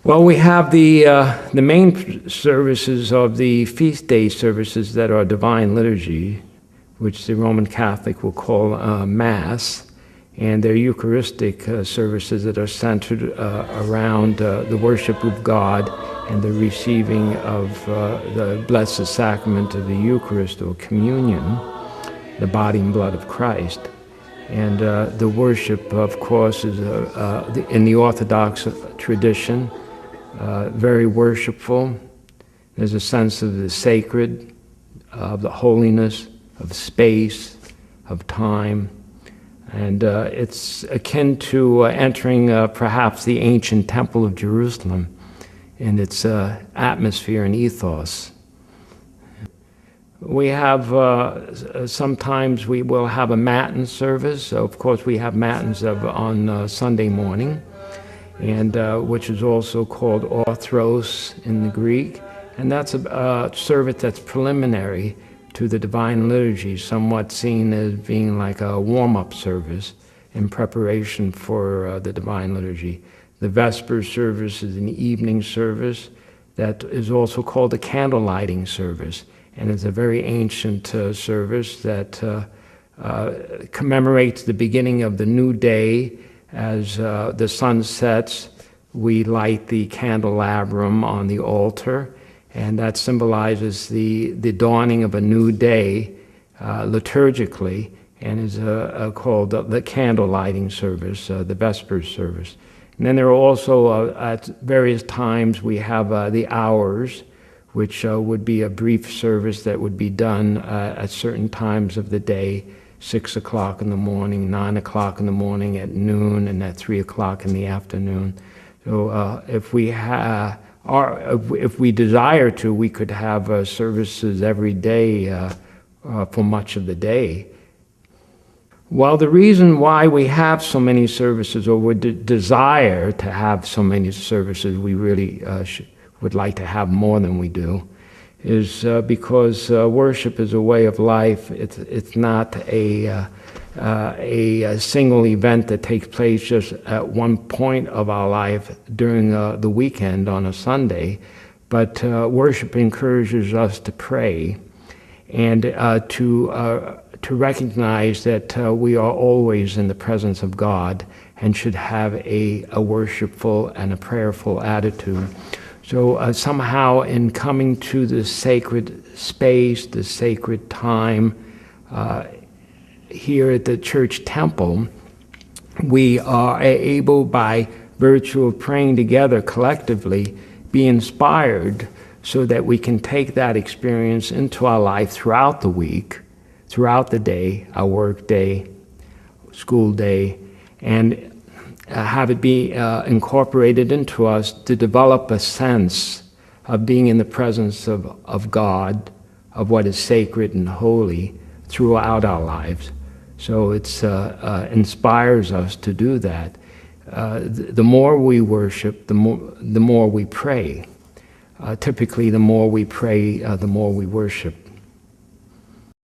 Well, we have the main services of the feast day services that are divine liturgy, which the Roman Catholic will call Mass, and they're Eucharistic services that are centered around the worship of God and the receiving of the Blessed Sacrament of the Eucharist or Communion, the body and blood of Christ. And the worship, of course, is in the Orthodox tradition, very worshipful. There's a sense of the sacred, of the holiness, of space, of time. And it's akin to entering perhaps the ancient Temple of Jerusalem in its atmosphere and ethos. We have, sometimes we will have a matin service. So of course, we have matins on Sunday morning, and which is also called Orthros in the Greek. And that's a service that's preliminary to the Divine Liturgy, somewhat seen as being like a warm-up service in preparation for the Divine Liturgy. The Vesper service is an evening service that is also called a candle lighting service. And it's a very ancient service that commemorates the beginning of the new day. As the sun sets, we light the candelabrum on the altar, and that symbolizes the dawning of a new day liturgically, and is called the candle lighting service, the Vespers service. And then there are also, at various times, we have the hours, which would be a brief service that would be done at certain times of the day, 6 o'clock in the morning, 9 o'clock in the morning, at noon, and at 3 o'clock in the afternoon. So if we desire to, we could have services every day for much of the day. Well, the reason why we have so many services, or would desire to have so many services, we really would like to have more than we do, is because worship is a way of life. It's not a single event that takes place just at one point of our life during the weekend on a Sunday, but worship encourages us to pray and to recognize that we are always in the presence of God and should have a worshipful and a prayerful attitude. So somehow in coming to the sacred space, the sacred time, here at the church temple, we are able, by virtue of praying together collectively, be inspired so that we can take that experience into our life throughout the week, throughout the day, our work day, school day, and have it be incorporated into us to develop a sense of being in the presence of God, of what is sacred and holy throughout our lives. So it inspires us to do that. The more we worship, the more we pray. Typically, the more we pray, the more we worship.